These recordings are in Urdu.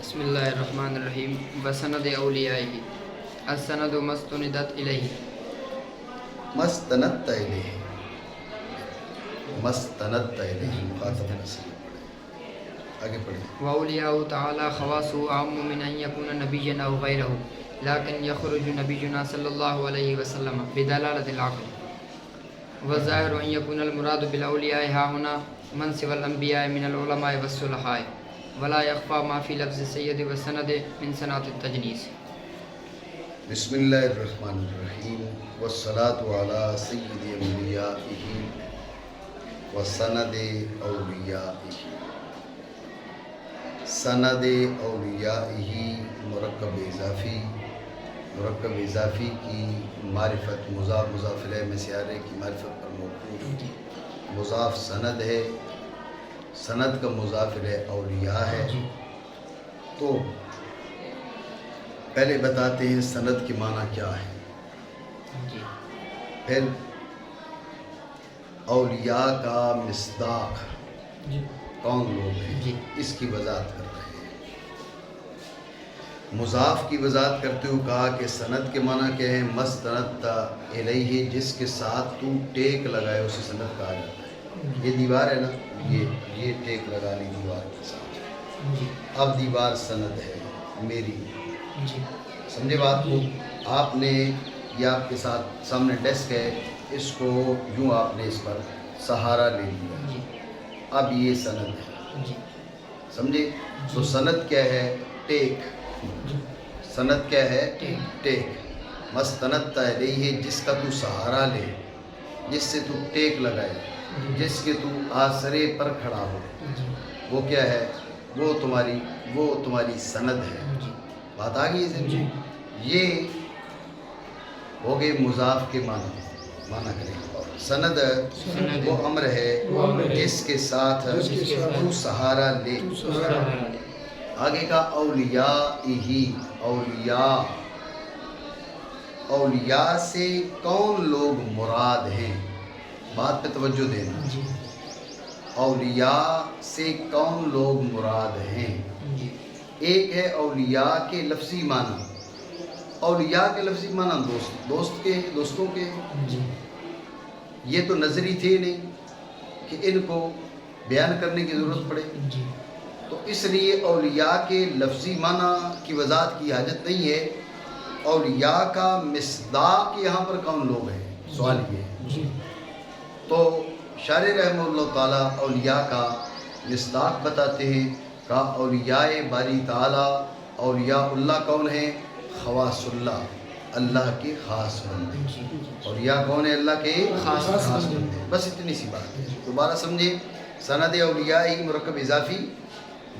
بسم اللہ الرحمن الرحیم وسند اولیائہ السند مستندت الیہ مستندت الیہ مخاطب نصیب آگے پڑھیں. واولیاء تعالی خواصه عام من ان يكون نبيا او غيره لكن يخرج نبينا صلی اللہ علیہ وسلم بدلالة العقل والظاہر ان يكون المراد بالاولیاء ها هنا من سوى الانبیاء من العلماء والصلحاء ولا يخفى ما في لفظ سید وسند من صنعت التجنیس. بسم اللہ الرحمن الرحیم والصلاة علی سید انبیائہ وسند اولیائہ. سند اولیائہ مرکب اضافی کی معرفت مضاف الیہ میں سیارے کی معرفت پر موقوف مضاف سند ہے. سند کا مضاف الیہ اولیاء ہے. تو پہلے بتاتے ہیں سند کے معنی کیا ہے، پھر اولیاء کا مصداق کون لوگ ہیں اس کی وضاحت کر رہے ہیں. مضاف کی وضاحت کرتے ہوئے کہا کہ سند کے معنی کیا ہے، مستند الیہ جس کے ساتھ تو ٹیک لگائے اسے سند کہا جاتا ہے. یہ دیوار ہے نا، یہ ٹیک لگا لی دیوار کے ساتھ، اب دیوار سند ہے میری. سمجھے بات کو؟ آپ نے یہ آپ کے ساتھ سامنے ڈیسک ہے، اس کو یوں آپ نے اس پر سہارا لے لیا، اب یہ سند ہے. سمجھے؟ تو سند کیا ہے؟ ٹیک. سند کیا ہے؟ ٹیک. مستند الیہ جس کا تو سہارا لے، جس سے تو ٹیک لگائے، جس کے تو آسرے پر کھڑا ہو، وہ کیا ہے؟ وہ تمہاری سند ہے. بات آ گئی ہے. یہ ہو گئے مضاف کے معنی کریں. سند وہ امر ہے جس کے ساتھ تو سہارا لے. آگے کا اولیاء سے کون لوگ مراد ہیں، بات پہ توجہ دینا. اولیاء سے کون لوگ مراد ہیں؟ ایک ہے اولیاء کے لفظی معنی. اولیاء کے لفظی معنی دوستوں کے. یہ تو نظری تھے نہیں کہ ان کو بیان کرنے کی ضرورت پڑے، تو اس لیے اولیاء کے لفظی معنی کی وضاحت کی حاجت نہیں ہے. اولیاء کا مصداق یہاں پر کون لوگ ہیں، سوال یہ ہے. تو شارح رحمہ اللہ تعالیٰ اولیاء کا مصداق بتاتے ہیں. کا اولیاء باری تعالیٰ، اولیاء اللہ کون ہیں؟ خواص اللہ، اللہ کے خاص بندے. اولیاء کون ہیں؟ اللہ کے خاص بندے. بس اتنی سی بات ہے. دوبارہ سمجھے. سند اولیاء ہی مرکب اضافی،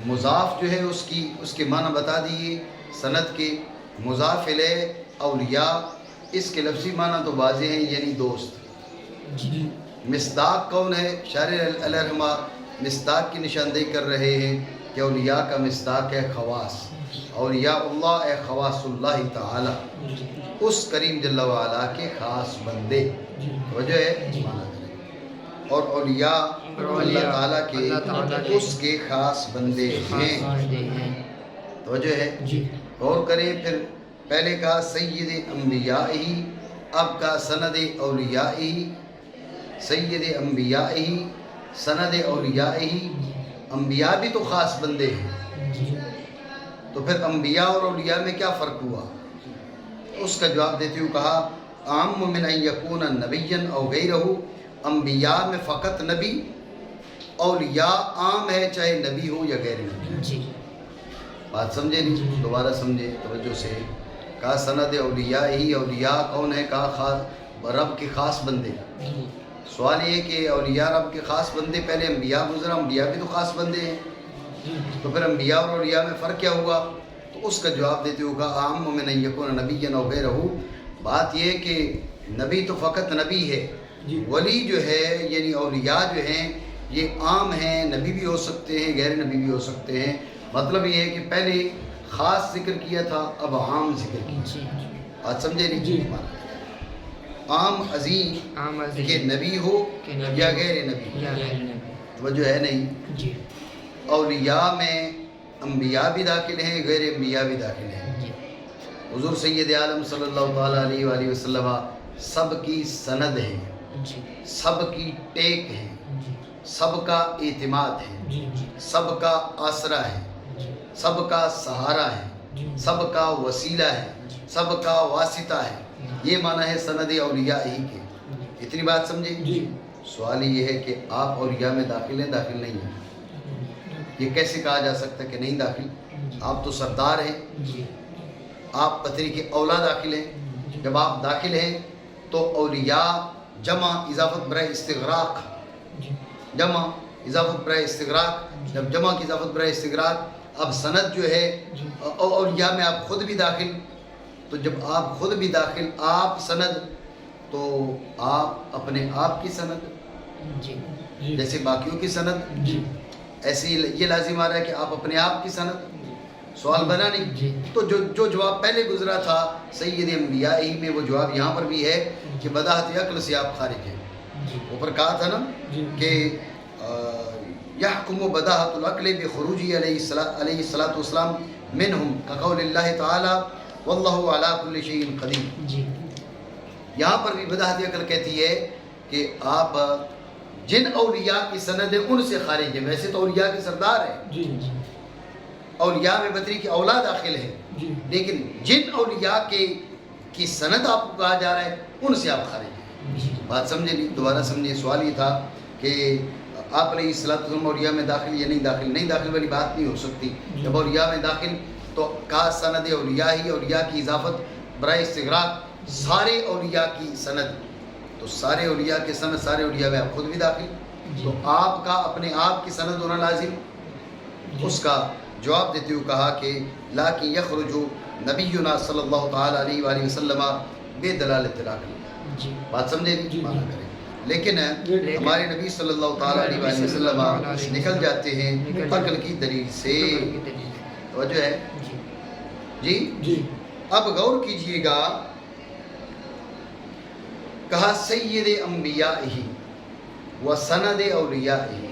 مضاف جو ہے اس کے معنی بتا دیے. سند کے مضاف الیہ اولیاء، اس کے لفظی معنی تو واضح ہیں، یعنی دوست. مصداق کون ہے؟ شارح علیہ رحمہ مصداق کی نشاندہی کر رہے ہیں کہ اولیاء کا مصداق ہے خواص. اولیاء اللہ اے خواص اللہ تعالی، اس کریم جل وعلا کے خاص بندے. وجہ ہے اور اولیاء اللہ تعالیٰ کے اس کے خاص بندے ہیں. وجہ ہے. غور کریں. پھر پہلے کا سید انبیائہ، اب کا سند اولیائہ. سید انبیائہ، سند اولیائہ. انبیاء بھی تو خاص بندے ہیں، تو پھر انبیاء اور اولیاء میں کیا فرق ہوا؟ اس کا جواب دیتے ہوئے کہا عام من ان یکون نبیا او غیرہ. انبیاء میں فقط نبی، اولیاء عام ہے چاہے نبی ہو یا غیر نبی. بات سمجھے نہیں؟ دوبارہ سمجھے توجہ سے. کہا سند اولیاء ہی، اولیاء کون ہے؟ کہا رب کے خاص بندے. سوال یہ کہ اولیاء رب کے خاص بندے، پہلے انبیاء گزرا، انبیاء بھی تو خاص بندے ہیں، تو پھر انبیاء اور اولیاء میں فرق کیا ہوا؟ تو اس کا جواب دیتے ہوگا عام من ان یکون نبیا او غیرہ. بات یہ کہ نبی تو فقط نبی ہے، ولی جو ہے یعنی اولیاء جو ہیں یہ عام ہیں، نبی بھی ہو سکتے ہیں غیر نبی بھی ہو سکتے ہیں. مطلب یہ ہے کہ پہلے خاص ذکر کیا تھا، اب عام ذکر کیا. بات سمجھے نہیں؟ عام عظیم کہ نبی ہو یا غیر نبی، توجہ ہے نہیں. اولیاء میں انبیاء بھی داخل ہیں، غیر انبیاء بھی داخل ہیں۔ جی حضور سید عالم صلی اللہ تعالیٰ علیہ وآلہ وسلم سب کی سند ہے، جی سب کی ٹیک ہے، جی سب کا اعتماد ہے، جی جی سب کا آسرا ہے، جی سب کا سہارا ہے، جی سب کا وسیلہ ہے، سب کا واسطہ ہے۔ یہ معنی ہے سند اولیاء ہی کے۔ اتنی بات سمجھے؟ جی سوال یہ ہے کہ آپ اولیاء میں داخل ہیں، داخل نہیں ہیں؟ یہ کیسے کہا جا سکتا ہے کہ نہیں داخل؟ آپ تو سردار ہیں، جی آپ پتری کے اولا داخل ہیں۔ جب آپ داخل ہیں تو اولیاء جمع اضافت برائے استغراق، جمع اضافت برائے استغراق، جب جمع کی اضافت برائے استغراق، اب سند جو ہے اولیاء میں آپ خود بھی داخل، تو جب آپ خود بھی داخل، آپ سند، تو آپ اپنے آپ کی سند، جی جیسے باقیوں کی سند، جی ایسے ہی یہ لازم آ رہا ہے کہ آپ اپنے آپ کی سند۔ سوال بنا جی۔ نہیں؟ تو جو جواب پہلے گزرا تھا سید انبیاء ہی میں، وہ جواب یہاں پر بھی ہے کہ بداہت عقل سے آپ خارج ہیں۔ اوپر کہا تھا نا کہ یحکم بداہت العقل بخروجی علیہ الصلاۃ والسلام منہم کقول اللہ تعالی واللہ علی کل شیء قدیر۔ جی یہاں پر بھی بداہت عقل کہتی ہے کہ آپ جن اولیاء کی سند ہے ان سے خارج ہیں۔ ویسے تو اولیاء کے سردار ہیں، جی جی اولیاء میں بدری کی اولاد داخل ہے، جی لیکن جن اولیاء کی سند آپ کو کہا جا رہا ہے ان سے آپ خارج ہیں۔ بات سمجھے نہیں؟ دوبارہ سمجھے۔ سوال یہ تھا کہ آپ علیہ الصلوۃ والسلام اولیاء میں داخل یا نہیں داخل؟ نہیں داخل والی بات نہیں ہو سکتی۔ جب اولیاء میں داخل تو کہا سند اولیاء ہی، اولیاء کی اضافت برائے استغراق، سارے اولیاء کی سند، تو سارے اولیاء کے سند، سارے اولیاء میں آپ خود بھی داخل، تو آپ کا اپنے آپ کی سند ہونا لازم۔ اس کا جواب دیتے ہوئے کہا کہ لیکن یخرج نبینا صلی اللہ تعالیٰ علیہ وآلہ وسلم بے دلالت العقل۔ جی بات سمجھے؟ مانا کریں۔ لیکن ہمارے نبی صلی اللہ تعالیٰ علیہ وآلہ وسلم نکل جاتے ہیں عقل کی دلیل سے۔ توجہ ہے؟ جی جی اب غور کیجئے گا، کہا سید انبیاء ہی و سند اولیاء ہی۔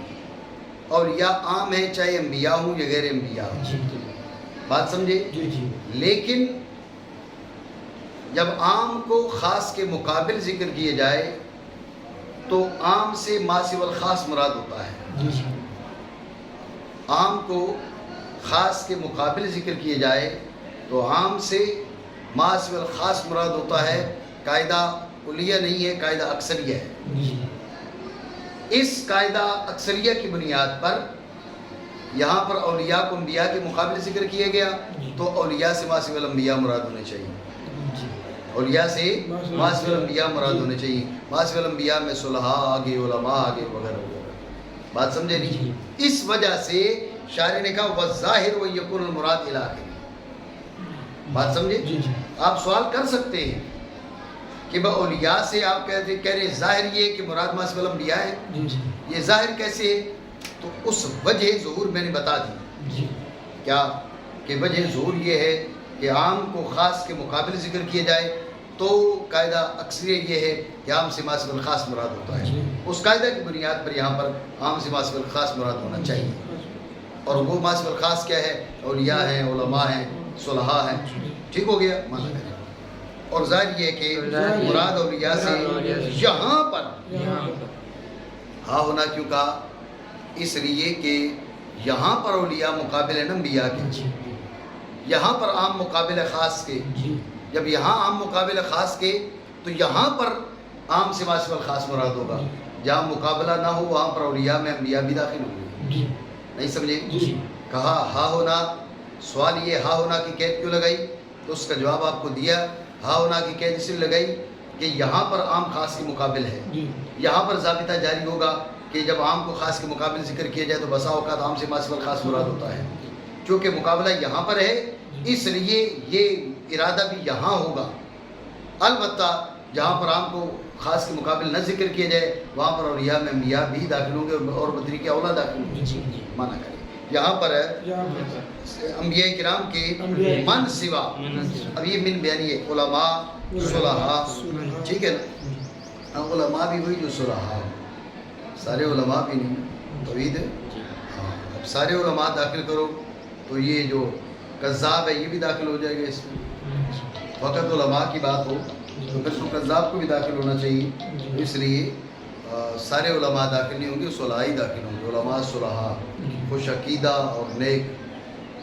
اولیاء عام ہیں چاہے انبیاء ہوں یا غیر انبیاء ہوں۔ جی جی بات سمجھے؟ جی جی لیکن جب عام کو خاص کے مقابل ذکر کیے جائے تو عام سے ما سوی الخاص مراد ہوتا ہے۔ جی عام کو خاص کے مقابل ذکر کیے جائے تو عام سے ما سوی الخاص مراد ہوتا ہے۔ قاعدہ کلیہ نہیں ہے، قاعدہ اکثریہ ہے۔ جی اس قاعدہ اکثریہ کی بنیاد پر یہاں پر اولیاء کو انبیاء کے مقابل ذکر کیا گیا، تو اولیاء سے ما سوی الانبیاء مراد ہونے چاہیے۔ اولیاء سے ما سوی الانبیاء مراد ہونے چاہیے۔ ما سوی الانبیاء میں صلحاء آگے، علماء آگے، وغیرہ وغیرہ۔ بات سمجھے نہیں؟ اس وجہ سے شاعر نے کہا وَالظَّاهِرُ وَيَكُونُ الْمُرَادِ الْآخِرِ۔ بات سمجھے؟ آپ سوال کر سکتے ہیں کہ با اولیاء سے آپ کہہ رہے ہیں ظاہر یہ کہ مراد ما سوی الانبیاء ہے، یہ ظاہر کیسے ہے؟ تو اس وجہ ظہور میں نے بتا دی۔ کیا کہ وجہ ظہور یہ ہے کہ عام کو خاص کے مقابل ذکر کیا جائے تو قاعدہ اکثریہ یہ ہے کہ عام سے ما سوی الخاص مراد ہوتا ہے۔ اس قاعدہ کی بنیاد پر یہاں پر عام سے ما سوی الخاص مراد ہونا چاہیے۔ اور وہ ما سوی الخاص کیا ہے؟ اولیاء ہیں، علماء ہیں، صلحاء ہیں۔ ٹھیک ہو گیا؟ مانا کریں۔ اور ظاہر یہ کہ مراد اولیاء سے یہاں پر ہاں ہونا کیوں کہا؟ اس لیے کہ یہاں پر اولیاء مقابل ہیں انبیاء کے، یہاں پر عام مقابل خاص کے۔ جب یہاں عام مقابل خاص کے تو یہاں پر عام سے ما سوی الخاص مراد ہوگا۔ جہاں مقابلہ نہ ہو وہاں پر اولیاء میں انبیاء بھی داخل ہوں گے۔ نہیں سمجھے؟ کہا ہاں ہونا، سوال یہ ہاں ہونا کی قید کیوں لگائی؟ تو اس کا جواب آپ کو دیا۔ ہاں ہونا کی قید اس لیے لگائی کہ یہاں پر عام خاص کے مقابل ہے۔ یہاں پر ضابطہ جاری ہوگا کہ جب عام کو خاص کے مقابل ذکر کیا جائے تو بسا اوقات عام سے ما سوی الخاص مراد ہوتا ہے۔ چونکہ مقابلہ یہاں پر ہے اس لیے یہ ارادہ بھی یہاں ہوگا۔ البتہ جہاں پر عام کو خاص کے مقابل نہ ذکر کیا جائے وہاں پر اولیاء میں انبیاء بھی داخل ہوں گے اور بدری کے اولاد داخل ہوں گے۔ مانا کریں یہاں پر انبیاء کرام کے من سوا، اب یہ من بیانی ہے، علماء، صلحاء، ٹھیک ہے نا؟ علماء بھی وہی جو صلحاء، سارے علماء بھی نہیں، توحید ہاں۔ اب سارے علماء داخل کرو تو یہ جو کذاب ہے یہ بھی داخل ہو جائے گا اس میں. فقط علماء کی بات ہو تو پھر تو کذاب کو بھی داخل ہونا چاہیے. اس لیے سارے علماء داخل نہیں ہوں گے, صلحاء ہی داخل ہوں گے. علماء صلحاء خوش عقیدہ اور نیک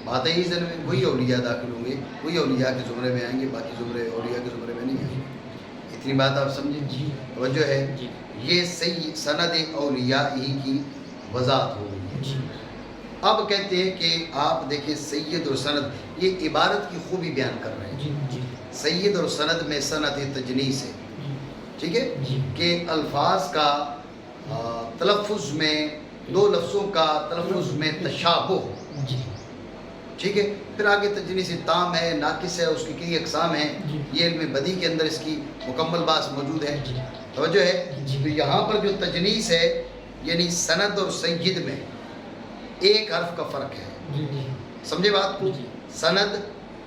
بات ہی زن میں وہی اولیاء داخل ہوں گے, وہی اولیاء کے زمرے میں آئیں گے, باقی زمرے اولیاء کے زمرے میں نہیں آئیں گے. اتنی بات آپ سمجھیں. توجہ ہے, یہ سند اولیاء ہی کی وضاحت ہو گئی. اب کہتے ہیں کہ آپ دیکھیں سید اور سند یہ عبارت کی خوبی بیان کر رہے ہیں. سید اور سند میں سند تجنیس ہے, ٹھیک ہے, کہ الفاظ کا تلفظ میں دو لفظوں کا تلفظ میں تشابہ, ٹھیک ہے. پھر آگے تجنیس تام ہے, ناقص ہے, اس کی کئی اقسام ہیں. یہ علم بدیع کے اندر اس کی مکمل بحث موجود ہے. توجہ ہے. تو یہاں پر جو تجنیس ہے یعنی سند اور سید میں ایک حرف کا فرق ہے. سمجھے بات کو؟ سند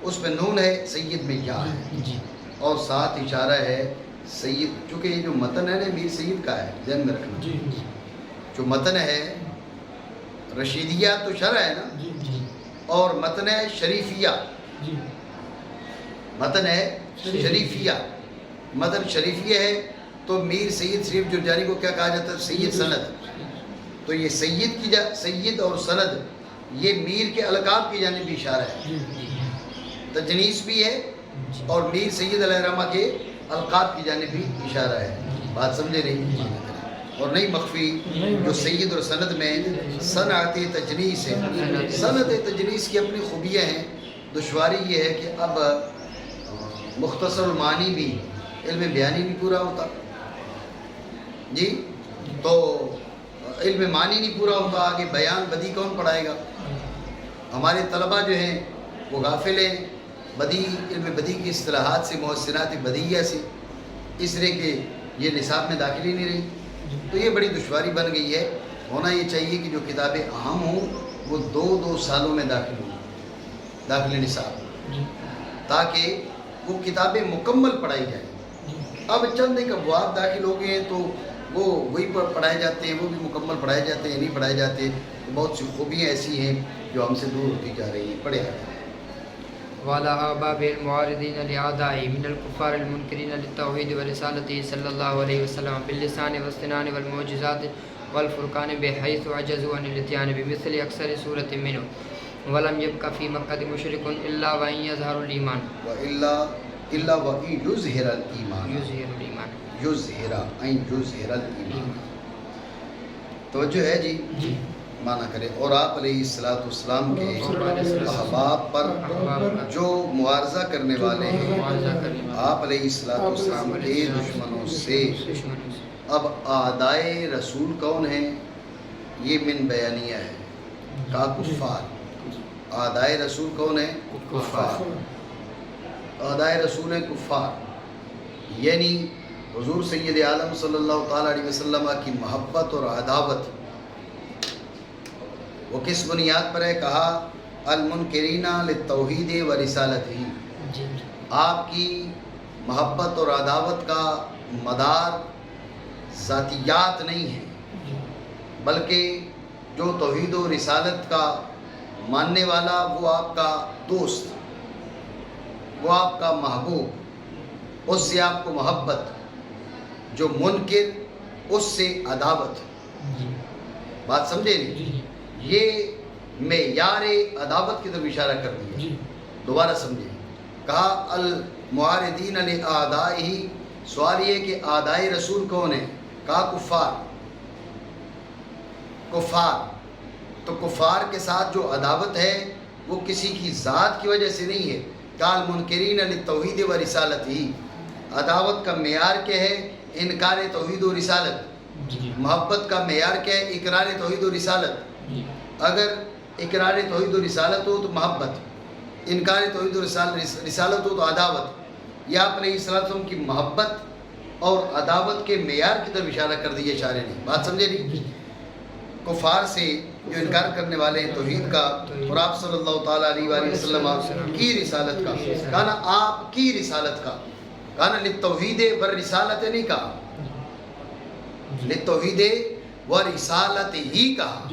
اس میں نون ہے, سید میں یا ہے, اور ساتھ اشارہ ہے سید, چونکہ یہ جو متن ہے نا میر سید کا ہے, ذہن میں رکھنا. جو متن ہے رشیدیہ تو شرح ہے نا, اور متن ہے شریفیہ. متن ہے شریفیہ, متن شریفیہ ہے تو میر سید شریف جرجانی کو کیا کہا جاتا ہے؟ سید سند. تو یہ سید کی سید اور سند یہ میر کے القاب کی جانب بھی اشارہ ہے, تجنیس بھی ہے, اور میر سید علیہ الرحمہ کے القاب کی جانب بھی اشارہ ہے. بات سمجھے نہیں؟ اور نہیں مخفی جو سید اور سند میں صنعت تجنیس ہے. صنعت تجنیس کی اپنی خوبیاں ہیں. دشواری یہ ہے کہ اب مختصر المعانی بھی علم بیانی نہیں پورا ہوتا جی, تو علم معنی نہیں پورا ہوتا, آگے بیان بدیع کون پڑھائے گا؟ ہمارے طلبہ جو ہیں وہ غافل ہیں بدیع, علم بدیع کی اصطلاحات سے, محسنات بدیعہ سے, اس لیے کہ یہ نصاب میں داخل ہی نہیں رہی. تو یہ بڑی دشواری بن گئی ہے. ہونا یہ چاہیے کہ جو کتابیں اہم ہوں وہ 2 سالوں میں داخل ہوں, داخل نصاب, تاکہ وہ کتابیں مکمل پڑھائی جائیں. اب چند ایک ابواب داخل ہو گئے ہیں تو وہ وہی پڑھائے جاتے ہیں, وہ بھی مکمل پڑھائے جاتے ہیں, نہیں پڑھائے جاتے. بہت سی خوبیاں ایسی ہیں جو ہم سے دور ہوتی جا رہی ہیں. پڑھے آئے وعلى آباب المعارضين لأعدائه من الكفار المنكرين للتوحيد ورسالته صلى الله عليه وسلم باللسان والسنان والمعجزات والفرقان بحيث عجزوا عن الاتيان بمثل أكثر سورة منه ولم يبق في مكة مشرك إلا وإن يظهر الإيمان إلا وإن يظهر الإيمان يظهر الإيمان. توجہ ہے جی, مانا کرے. اور آپ علیہ الصلوۃ والسلام کے احباب پر جو معارضہ کرنے والے ہیں, آپ علیہ الصلوۃ والسلام کے دشمنوں سے. اب اعدائے رسول کون ہیں؟ یہ من بیانیہ ہے, کا کفار. اعدائے رسول کون ہیں؟ کفار. اعدائے رسول ہیں کفار, یعنی حضور سید عالم صلی اللہ تعالیٰ علیہ وسلم کی محبت اور عداوت وہ کس بنیاد پر ہے؟ کہا المنکرین للتوحید و رسالتہ. آپ کی محبت اور عداوت کا مدار ذاتیات نہیں ہے, بلکہ جو توحید و رسالت کا ماننے والا وہ آپ کا دوست, وہ آپ کا محبوب, اس سے آپ کو محبت, جو منکر اس سے عداوت. بات سمجھے نہیں؟ یہ معیار عداوت کی طرف اشارہ کر دیا. دوبارہ سمجھے. کہا المعارضین لأعدائہ. سوال یہ کہ اعدائے رسول کون ہیں؟ کہا کفار. کفار تو کفار کے ساتھ جو عداوت ہے وہ کسی کی ذات کی وجہ سے نہیں ہے. کہا المنکرین للتوحید و رسالتہ. عداوت کا معیار کیا ہے؟ انکار توحید و رسالت. محبت کا معیار کیا ہے؟ اقرار توحید و رسالت. اگر اقرار توحید و رسالت ہو تو محبت, انکار توحید و رسالت ہو تو عداوت. یا آپ علیہ السلام کی محبت اور عداوت کے معیار کی طرف اشارہ کر دیا اشارے نے. بات سمجھے نہیں؟ کفار سے جو انکار کرنے والے ہیں توحید کا اور آپ صلی اللہ تعالیٰ علیہ وآلہ وسلم کی رسالت کا, کہنا آپ کی رسالت کا, کہنا للتوحید والرسالت نہیں کہا, للتوحید والرسالت ہی کہا.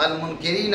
المنکرین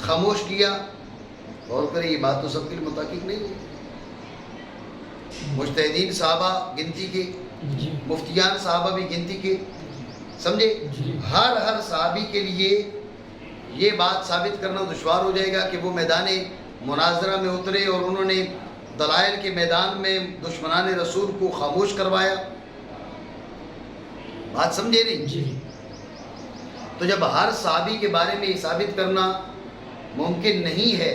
خاموش کیا. غور کریں یہ بات تو سب کے لیے متحقق نہیں ہے. مجتہدین صحابہ گنتی کے, مفتیان صحابہ بھی گنتی کے, سمجھے, ہر صحابی کے لیے یہ بات ثابت کرنا دشوار ہو جائے گا کہ وہ میدان مناظرہ میں اترے اور انہوں نے دلائل کے میدان میں دشمنان رسول کو خاموش کروایا. بات سمجھے نہیں؟ تو جب ہر صحابی کے بارے میں یہ ثابت کرنا ممکن نہیں ہے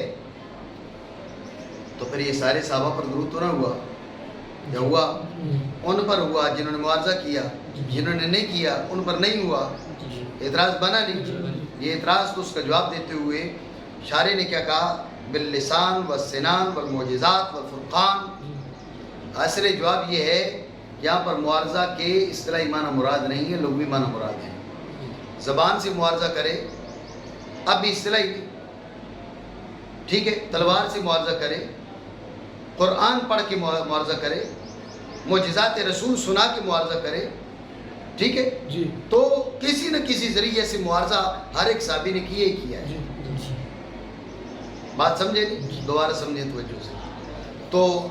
تو پھر یہ سارے صحابہ پر درود تو نہ ہوا. یا ہوا؟ ان پر ہوا جنہوں نے معارضہ کیا, جنہوں نے نہیں کیا ان پر نہیں ہوا. اعتراض بنا نہیں. یہ اعتراض تو اس کا جواب دیتے ہوئے شارح نے کیا کہا؟ باللسان والسنان والمعجزات والفرقان. اصل جواب یہ ہے یہاں پر معارضہ کے اصطلاحی معنی مراد نہیں ہے, لغوی معنی مراد ہے. زبان سے معارضہ کرے اب بھی اصطلاحی نہیں, ٹھیک ہے, تلوار سے معارضہ کرے, قرآن پڑھ کے معارضہ کرے, معجزات رسول سنا کے معارضہ کرے, ٹھیک ہے, تو کسی نہ کسی ذریعے سے معارضہ ہر ایک صحابی نے کیا ہی کیا ہے. بات سمجھے نہیں؟ دوبارہ سمجھیں توجہ سے. تو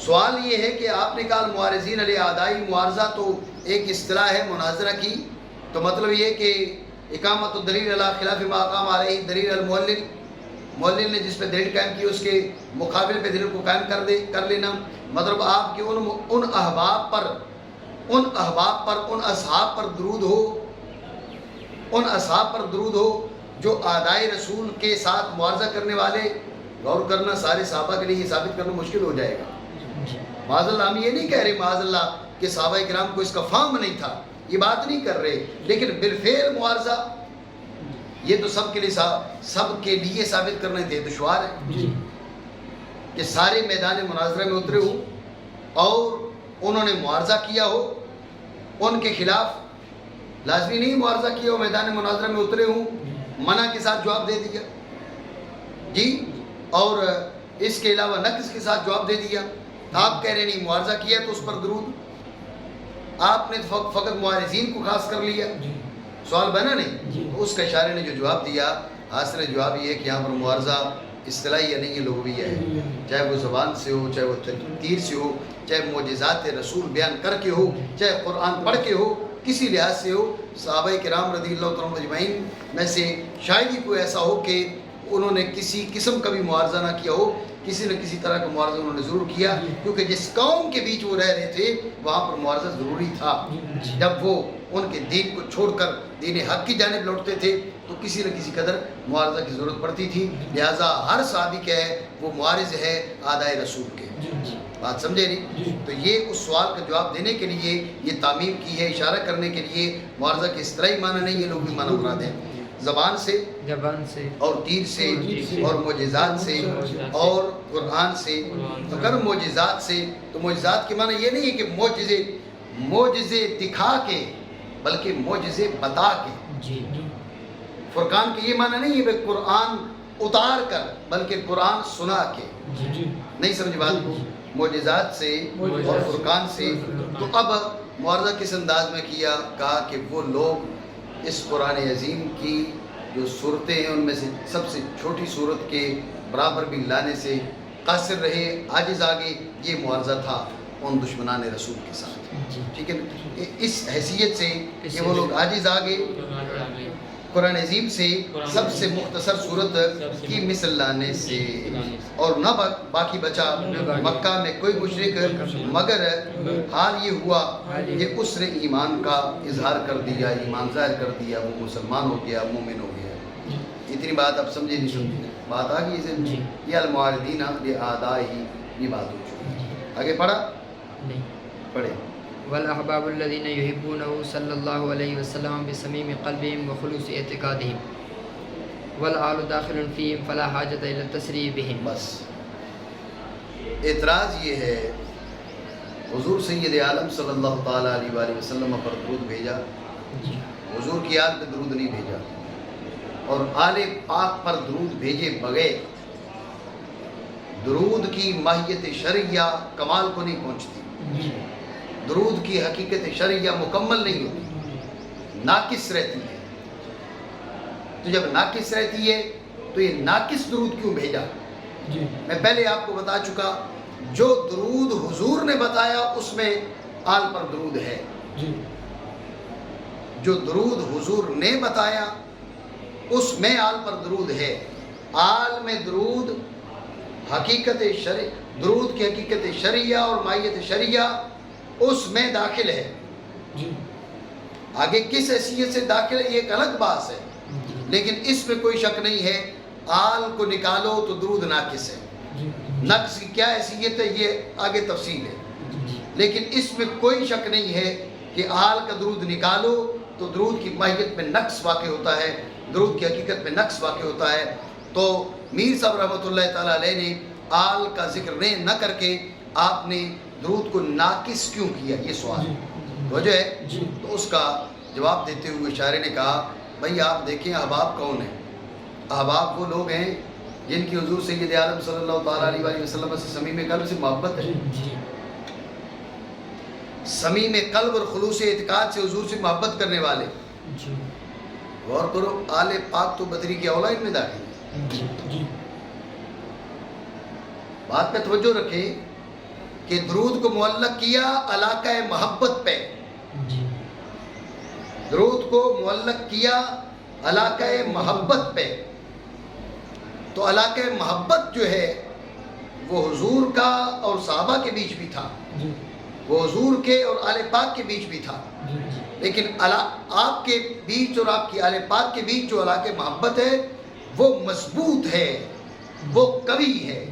سوال یہ ہے کہ آپ نے کہا معارضین علی اعدائی, معارضہ تو ایک اصطلاح ہے مناظرہ کی, تو مطلب یہ کہ اقامت الدلیل علی خلاف ما قام علیہ دلیل المعلل, معلل نے جس پہ دلیل قائم کی اس کے مقابل پہ دلیل کو قائم کر لینا. مطلب آپ کے ان احباب پر ان اصحاب پر درود ہو, ان اصحاب پر درود ہو جو اعدائے رسول کے ساتھ معارضہ کرنے والے. غور کرنا, سارے صحابہ کے لیے یہ ثابت کرنا مشکل ہو جائے گا. معاذ اللہ ہم یہ نہیں کہہ رہے معاذ اللہ کہ صحابہ کرام کو اس کا فہم نہیں تھا, یہ بات نہیں کر رہے, لیکن بالفعل معارضہ یہ تو سب کے لیے ثابت کرنا دشوار ہے کہ سارے میدان مناظرہ میں اترے ہو اور انہوں نے معارضہ کیا ہو, ان کے خلاف لازمی نہیں معارضہ کیا ہو, میدان مناظرہ میں اترے ہوں, منع کے ساتھ جواب دے دیا جی, اور اس کے علاوہ نقص کے ساتھ جواب دے دیا. آپ کہہ رہے نہیں معارضہ کیا تو اس پر درود, آپ نے فقط معارضین کو خاص کر لیا. سوال بنا نہیں؟ اس کا اشارے نے جو جواب دیا, حاصل جواب یہ ہے کہ یہاں پر معارضہ اصطلاحی یا نہیں, یہ لغوی ہے, چاہے وہ زبان سے ہو, چاہے وہ تیر سے ہو, چاہے معجزات رسول بیان کر کے ہو, چاہے قرآن پڑھ کے ہو, کسی لحاظ سے ہو. صحابہ کرام رضی اللہ تعالیٰ اجمعین میں سے شاید ہی کوئی ایسا ہو کہ انہوں نے کسی قسم کا بھی معارضہ نہ کیا ہو. کسی نہ کسی طرح کا معارضہ انہوں نے ضرور کیا, کیونکہ جس قوم کے بیچ وہ رہ رہے تھے وہاں پر معارضہ ضروری تھا. جب وہ ان کے دین کو چھوڑ کر دین حق کی جانب لوٹتے تھے تو کسی نہ کسی قدر معارضہ کی ضرورت پڑتی تھی. لہٰذا ہر صحابی کیا ہے, وہ معارض ہے اعدائے رسول کے. بات سمجھے نہیں؟ تو یہ اس سوال کا جواب دینے کے لیے یہ تعمیم کی ہے, اشارہ کرنے کے لیے. معارضہ کے اصطلاحی معنی نہیں, یہ لغوی معنی مراد ہے. زبان سے اور تیر سے اور معجزات سے اور قرآن سے. تو اگر معجزات سے, تو معجزات کے معنی یہ نہیں ہے کہ معجزے دکھا کے, بلکہ معجزے بتا کے. فرقان کے یہ معنی نہیں ہے کہ قرآن اتار کر, بلکہ قرآن سنا کے. نہیں سمجھ بات کو؟ معجزات سے اور فرقان سے. تو اب معارضہ کس انداز میں کیا؟ کہا کہ وہ لوگ اس قرآن عظیم کی جو صورتیں ہیں ان میں سے سب سے چھوٹی صورت کے برابر بھی لانے سے قاصر رہے, عاجز آگے. یہ معارضہ تھا ان دشمنان رسول کے ساتھ, ٹھیک ہے نا. اس حیثیت سے کہ وہ لوگ عاجز آگے قرآن عظیم سے سب سے مختصر صورت کی مثل لانے سے. اور نہ باقی بچا مکہ میں کوئی مشرک, مگر حال یہ ہوا کہ اس نے ایمان کا اظہار کر دیا, ایمان ظاہر کر دیا, وہ مسلمان ہو گیا, مومن ہو گیا. اتنی بات آپ سمجھے نہیں سمجھے؟ بات آ گئی. یہ المعارضین لأعدائہ, یہ بات ہو چکی. آگے پڑھا پڑھے. والاحباب الذين يحبونه صلى الله عليه وسلم بصميم قلبهم وخلوص اعتقادهم والآل داخل فيهم فلا حاجة الى التسريح بهم. بس اعتراض یہ ہے, حضور سید عالم صلی اللہ تعالیٰ علیہ وآلہ وسلم پر درود بھیجا, حضور کی آل پہ درود نہیں بھیجا, اور آل پاک پر درود بھیجے بغیر درود کی ماہیت شرعیہ کمال کو نہیں پہنچتی. درود کی حقیقت شرعیہ مکمل نہیں ہوتی, ناقص رہتی ہے. تو جب ناقص رہتی ہے تو یہ ناقص درود کیوں بھیجا؟ میں پہلے آپ کو بتا چکا، جو درود حضور نے بتایا اس میں آل پر درود ہے، جو درود حضور نے بتایا اس میں آل پر درود ہے۔ آل میں درود حقیقت درود کی حقیقت شرعیہ اور ماہیت شرعیہ اس میں داخل ہے۔ آگے کس حیثیت سے داخل ہے یہ ایک الگ بات ہے، لیکن اس میں کوئی شک نہیں ہے آل کو نکالو تو درود ناقص ہے۔ نقص کی کیا حیثیت ہے یہ آگے تفصیل ہے، لیکن اس میں کوئی شک نہیں ہے کہ آل کا درود نکالو تو درود کی ماہیت میں نقص واقع ہوتا ہے، درود کی حقیقت میں نقص واقع ہوتا ہے۔ تو میر صاحب رحمۃ اللہ تعالیٰ علیہ نے آل کا ذکر نہ کر کے آپ نے درود کو ناقص کیوں کیا، یہ سوال وجہ ہے۔ تو اس کا جواب دیتے ہوئے شاعر نے کہا بھائی آپ دیکھیں احباب کون ہیں؟ احباب وہ لوگ ہیں جن کی حضور سید عالم صلی اللہ تعالیٰ علیہ وآلہ وسلم سے صمیم قلب سے محبت ہے، صمیم قلب اور خلوص اعتقاد سے حضور سے محبت کرنے والے۔ غور کرو، آل پاک تو بدری کی اولاد میں داخل ہے۔ بات پہ توجہ رکھیں کہ درود کو معلق کیا علاقہ محبت پہ، درود کو معلق کیا علاقہ محبت پہ۔ تو علاقہ محبت جو ہے وہ حضور کا اور صحابہ کے بیچ بھی تھا، وہ حضور کے اور آل پاک کے بیچ بھی تھا، لیکن آپ کے بیچ اور آپ کی آل پاک کے بیچ جو علاقہ محبت ہے وہ مضبوط ہے، وہ قوی ہے۔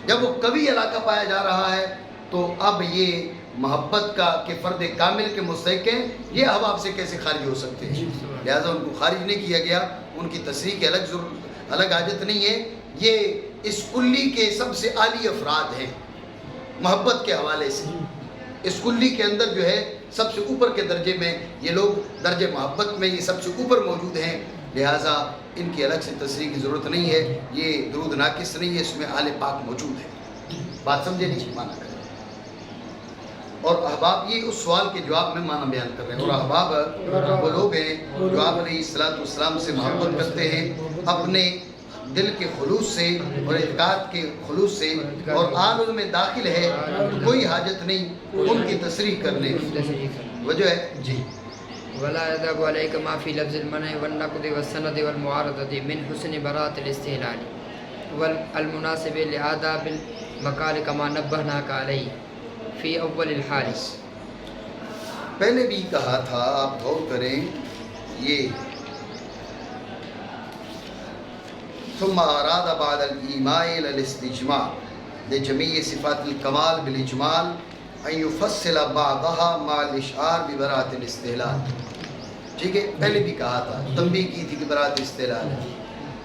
جب وہ قوی علاقہ پایا جا رہا ہے تو اب یہ محبت کا کہ فرد کامل کے مستحق ہیں، یہ احباب سے کیسے خارج ہو سکتے ہیں؟ لہٰذا ان کو خارج نہیں کیا گیا، ان کی تصریح کی الگ حاجت نہیں ہے۔ یہ اس کلی کے سب سے عالی افراد ہیں محبت کے حوالے سے، اس کلی کے اندر جو ہے سب سے اوپر کے درجے میں یہ لوگ درجے محبت میں یہ سب سے اوپر موجود ہیں، لہٰذا ان کی الگ سے تصریح کی ضرورت نہیں ہے۔ یہ درود ناقص نہیں ہے، اس میں آل پاک موجود ہے۔ بات سمجھے نہیں؟ مانا کریں۔ اور احباب یہ اس سوال کے جواب میں معنی بیان کر رہے ہیں، اور احباب وہ لوگ ہیں جو آپ علیہ الصلوۃ والسلام سے محبت کرتے ہیں اپنے دل کے خلوص سے اور اعتقاد کے خلوص سے، اور آل میں داخل ہے، کوئی حاجت نہیں ان کی تصریح کرنے کی۔ وجہ ہے جی ولا يذهب عليك ما في لفظ المنع والنقد والسند والمعارضة من حسن براءة الاستهلال والمناسب لآداب المقال كما نبهناك عليه في أول الحال۔ پہلے بھی کہا تھا، آپ غور کریں، یہ ثم أراد بعد الإيماء إلى الاستجماع لجميع صفات الكمال بالإجمال أن يفصل بعضها مع الإشعار ببراءة الاستهلال۔ ٹھیک ہے، پہلے بھی کہا تھا، تنبیہ کی تھی کہ براءت استحلال ہے۔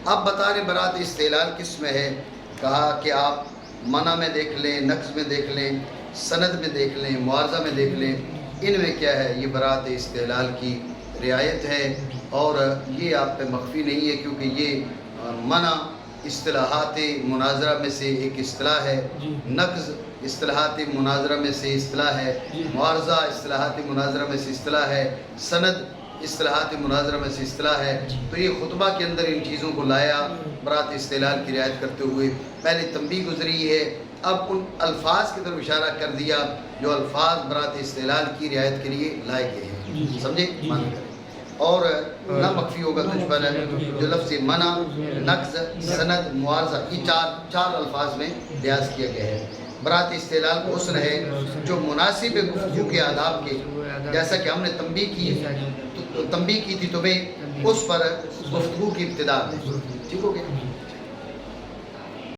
اب بتا رہے براءت استحلال کس میں ہے؟ کہا کہ آپ منع میں دیکھ لیں، نقص میں دیکھ لیں، سند میں دیکھ لیں، معارضہ میں دیکھ لیں، ان میں کیا ہے؟ یہ براءت استحلال کی رعایت ہے، اور یہ آپ پہ مخفی نہیں ہے، کیونکہ یہ منع اصطلاحات مناظرہ میں سے ایک اصطلاح ہے، نقض اصطلاحات مناظرہ میں سے اصطلاح ہے، معارضہ اصطلاحات مناظرہ میں سے اصطلاح ہے، سند اصطلاحات مناظرہ میں سے اصطلاح ہے۔ تو یہ خطبہ کے اندر ان چیزوں کو لایا براءت استحلال کی رعایت کرتے ہوئے۔ پہلے تنبیہ گزری ہے، اب ان الفاظ کی طرف اشارہ کر دیا جو الفاظ براءت استحلال کی رعایت کے لیے لائے گئے ہیں، سمجھے؟ مان کریں، اور نہ مخفی ہوگا تجھ پر جو لفظ منع، نقض، سند، معارضہ، یہ چار الفاظ میں لحاظ کیا گیا ہے۔ براءت استحلال کو حسن ہے جو مناسب ہے گفتگو کے آداب کے، جیسا کہ ہم نے تنبیہ کی تھی تمہیں اس پر گفتگو کی ابتدا میں، ٹھیک ہو گیا۔